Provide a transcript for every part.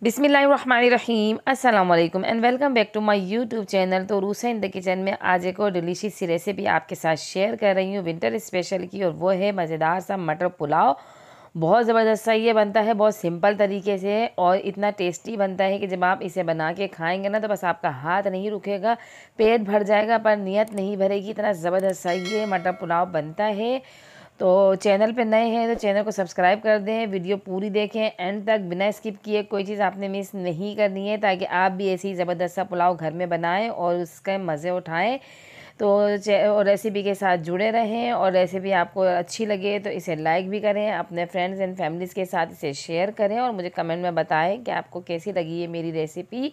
बिस्मिल्लाहिर्रहमानिर्रहीम अस्सलाम वालेकुम and welcome back to my YouTube channel. तो रूसा इन द किचन में आज एक और डिलीशियस सी रेसिपी आपके साथ शेयर कर रही हूँ विंटर स्पेशल की, और वो है मज़ेदार सा मटर पुलाव। बहुत ज़बरदस्त सा ये बनता है, बहुत सिंपल तरीके से, और इतना टेस्टी बनता है कि जब आप इसे बना के खाएंगे ना तो बस आपका हाथ नहीं रुकेगा, पेट भर जाएगा पर नियत नहीं भरेगी। इतना ज़बरदस्त सा ये मटर पुलाव बनता है। तो चैनल पे नए हैं तो चैनल को सब्सक्राइब कर दें, वीडियो पूरी देखें एंड तक बिना स्किप किए, कोई चीज़ आपने मिस नहीं करनी है, ताकि आप भी ऐसी ज़बरदस्त सा पुलाव घर में बनाएं और उसके मज़े उठाएं। तो और रेसिपी के साथ जुड़े रहें, और रेसिपी आपको अच्छी लगे तो इसे लाइक भी करें, अपने फ्रेंड्स एंड फैमिलीज़ के साथ इसे शेयर करें और मुझे कमेंट में बताएं कि आपको कैसी लगी है मेरी रेसिपी।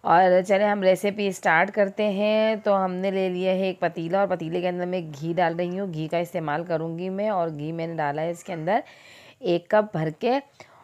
और चले हम रेसिपी स्टार्ट करते हैं। तो हमने ले लिया है एक पतीला, और पतीले के अंदर मैं घी डाल रही हूँ, घी का इस्तेमाल करूँगी मैं। और घी मैंने डाला है इसके अंदर 1 कप भर के।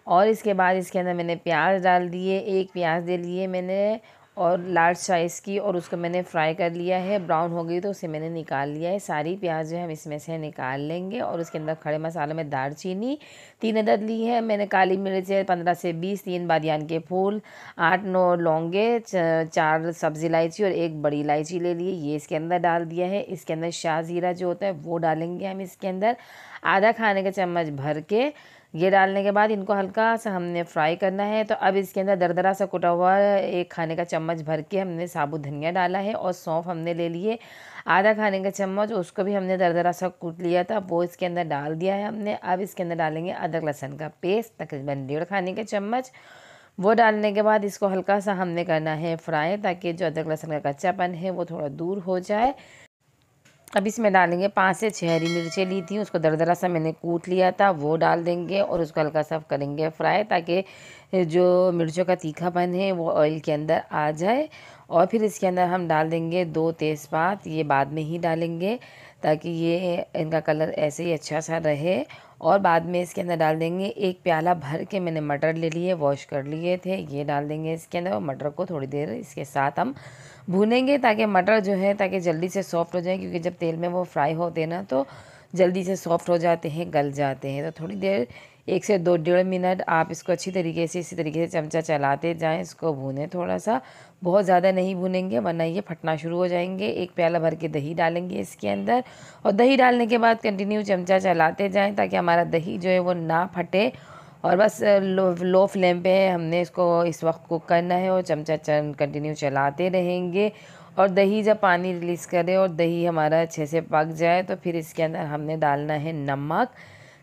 और इसके बाद इसके अंदर मैंने प्याज डाल दिए, एक प्याज ले लिए मैंने और लार्ज साइज़ की, और उसको मैंने फ्राई कर लिया है। ब्राउन हो गई तो उसे मैंने निकाल लिया है। सारी प्याज जो है हम इसमें से निकाल लेंगे। और उसके अंदर खड़े मसालों में दालचीनी 3 अदद ली है मैंने, काली मिर्च 15 से 20, 3 बादियान के फूल, 8-9 लौंगे, 4 सब्ज़ इलायची और 1 बड़ी इलायची ले लिए, ये इसके अंदर डाल दिया है। इसके अंदर शाह ज़ीरा जो होता है वो डालेंगे हम इसके अंदर, आधा खाने का चम्मच भर के। ये डालने के बाद इनको हल्का सा हमने फ्राई करना है। तो अब इसके अंदर दरदरा सा कुटा हुआ 1 खाने का चम्मच भर के हमने साबुत धनिया डाला है, और सौंफ हमने ले लिए आधा खाने का चम्मच, उसको भी हमने दरदरा सा कूट लिया था, वो इसके अंदर डाल दिया है हमने। अब इसके अंदर डालेंगे अदरक लहसुन का पेस्ट तकरीबन 1.5 खाने के चम्मच। वो डालने के बाद इसको हल्का सा हमने करना है फ्राई, ताकि जो अदरक लहसुन का कच्चापन है वो थोड़ा दूर हो जाए। अब इसमें डालेंगे 5 से 6 हरी मिर्चें ली थी, उसको दरदरा सा मैंने कूट लिया था, वो डाल देंगे और उसको हल्का सा करेंगे फ्राई, ताकि जो मिर्चों का तीखापन है वो ऑयल के अंदर आ जाए। और फिर इसके अंदर हम डाल देंगे 2 तेज़पात, ये बाद में ही डालेंगे ताकि ये इनका कलर ऐसे ही अच्छा सा रहे। और बाद में इसके अंदर डाल देंगे 1 प्याला भर के मैंने मटर ले लिए, वॉश कर लिए थे, ये डाल देंगे इसके अंदर। और मटर को थोड़ी देर इसके साथ हम भूनेंगे, ताकि मटर जो है ताकि जल्दी से सॉफ्ट हो जाए, क्योंकि जब तेल में वो फ्राई होते हैं ना तो जल्दी से सॉफ्ट हो जाते हैं, गल जाते हैं। तो थोड़ी देर 1 से 2 डेढ़ मिनट आप इसको अच्छी तरीके से इसी तरीके से चमचा चलाते जाएं, इसको भूनें थोड़ा सा, बहुत ज़्यादा नहीं भूनेंगे वरना ये फटना शुरू हो जाएंगे। 1 प्याला भर के दही डालेंगे इसके अंदर, और दही डालने के बाद कंटिन्यू चमचा चलाते जाएँ ताकि हमारा दही जो है वो ना फटे। और बस लो फ्लेम पे हमने इसको इस वक्त कुक करना है, और चमचा कंटिन्यू चलाते रहेंगे। और दही जब पानी रिलीज़ करे और दही हमारा अच्छे से पक जाए तो फिर इसके अंदर हमने डालना है नमक।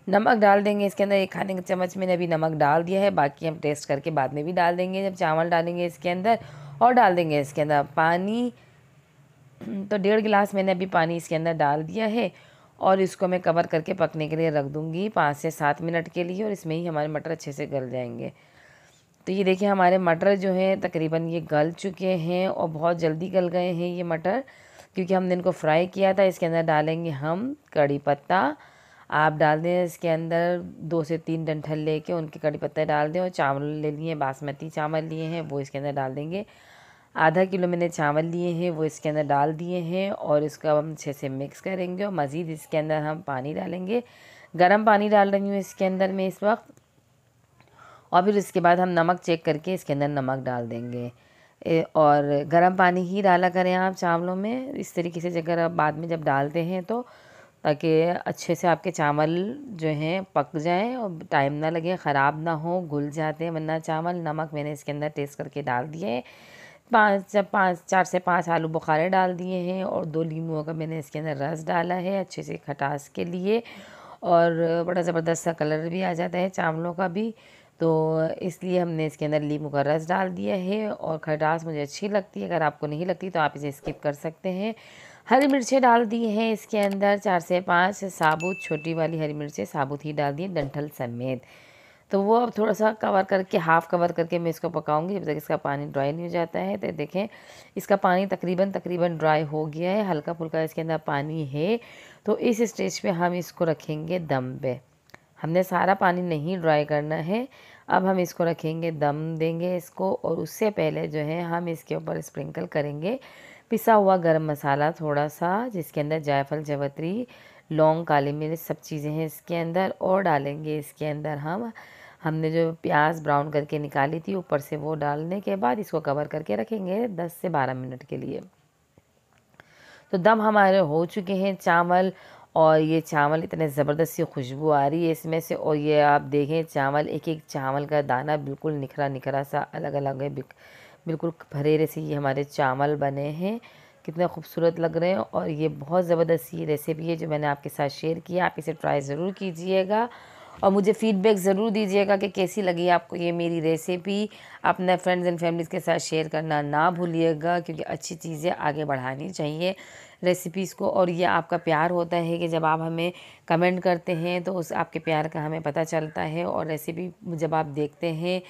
नमक डाल देंगे इसके अंदर 1 खाने का चम्मच मैंने अभी नमक डाल दिया है, बाकी हम टेस्ट करके बाद में भी डाल देंगे जब चावल डालेंगे इसके अंदर। और डाल देंगे इसके अंदर पानी, तो 1.5 गिलास मैंने अभी पानी इसके अंदर डाल दिया है। और इसको मैं कवर करके पकने के लिए रख दूँगी 5 से 7 मिनट के लिए, और इसमें ही हमारे मटर अच्छे से गल जाएंगे। तो ये देखिए हमारे मटर जो हैं तकरीबन ये गल चुके हैं, और बहुत जल्दी गल गए हैं ये मटर, क्योंकि हमने इनको फ्राई किया था। इसके अंदर डालेंगे हम कड़ी पत्ता, आप डाल दें इसके अंदर 2 से 3 डंठल लेके उनके कड़ी पत्ते डाल दें। और चावल ले लिए, बासमती चावल लिए हैं, वो इसके अंदर डाल देंगे। आधा किलो मैंने चावल लिए हैं, वो इसके अंदर डाल दिए हैं, और इसका हम अच्छे से मिक्स करेंगे। और मज़ीद इसके अंदर हम पानी डालेंगे, गर्म पानी डाल रही हूँ इसके अंदर मैं इस वक्त। और फिर इसके बाद हम नमक चेक करके इसके अंदर नमक डाल देंगे। और गर्म पानी ही डाला करें आप चावलों में, इस तरीके से अगर आप बाद में जब डालते हैं तो, ताकि अच्छे से आपके चावल जो हैं पक जाएं और टाइम ना लगे, ख़राब ना हो, घुल जाते हैं वरना चावल। नमक मैंने इसके अंदर टेस्ट करके डाल दिए है। 4 से 5 आलू बुखारे डाल दिए हैं, और 2 नींबुओं का मैंने इसके अंदर रस डाला है अच्छे से खटास के लिए। और बड़ा ज़बरदस्त सा कलर भी आ जाता है चावलों का भी, तो इसलिए हमने इसके अंदर नींबू का रस डाल दिया है। और खटास मुझे अच्छी लगती है, अगर आपको नहीं लगती तो आप इसे स्किप कर सकते हैं। हरी मिर्चें डाल दी हैं इसके अंदर, 4 से 5 साबुत छोटी वाली हरी मिर्चें साबुत ही डाल दी डंठल समेत। तो वो अब थोड़ा सा कवर करके, हाफ़ कवर करके मैं इसको पकाऊंगी जब तक इसका पानी ड्राई नहीं हो जाता है। तो देखें इसका पानी तकरीबन ड्राई हो गया है, हल्का फुल्का इसके अंदर पानी है। तो इस स्टेज पे हम इसको रखेंगे दम पे, हमने सारा पानी नहीं ड्राई करना है। अब हम इसको रखेंगे, दम देंगे इसको, और उससे पहले जो है हम इसके ऊपर स्प्रिंकल करेंगे पिसा हुआ गरम मसाला थोड़ा सा, जिसके अंदर जायफल, जवत्री, लौंग, काली मिर्च सब चीज़ें हैं इसके अंदर। और डालेंगे इसके अंदर हम हमने जो प्याज ब्राउन करके निकाली थी ऊपर से वो डालने के बाद इसको कवर करके रखेंगे 10 से 12 मिनट के लिए। तो दम हमारे हो चुके हैं चावल, और ये चावल इतने ज़बरदस्त सी खुशबू आ रही है इसमें से। और ये आप देखें चावल, एक एक चावल का दाना बिल्कुल निखरा निखरा सा अलग अलग है, बिल्कुल भरेरे से ये हमारे चावल बने हैं, कितने खूबसूरत लग रहे हैं। और ये बहुत ज़बरदस्त सी रेसिपी है जो मैंने आपके साथ शेयर की, आप इसे ट्राई ज़रूर कीजिएगा और मुझे फ़ीडबैक ज़रूर दीजिएगा कि कैसी लगी आपको ये मेरी रेसिपी। अपने फ्रेंड्स एंड फैमिलीज़ के साथ शेयर करना ना भूलिएगा, क्योंकि अच्छी चीज़ें आगे बढ़ानी चाहिए रेसिपीज़ को। और ये आपका प्यार होता है कि जब आप हमें कमेंट करते हैं तो उस आपके प्यार का हमें पता चलता है, और रेसिपी जब आप देखते हैं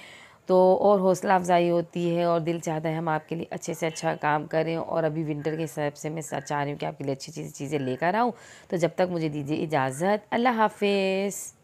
तो और हौसला अफजाई होती है और दिल चाहता है हम आपके लिए अच्छे से अच्छा काम करें। और अभी विंटर के हिसाब से मैं चाह रही हूँ कि आपके लिए अच्छी चीज़ें लेकर आऊँ। तो जब तक मुझे दीजिए इजाज़त, अल्लाह हाफिज़।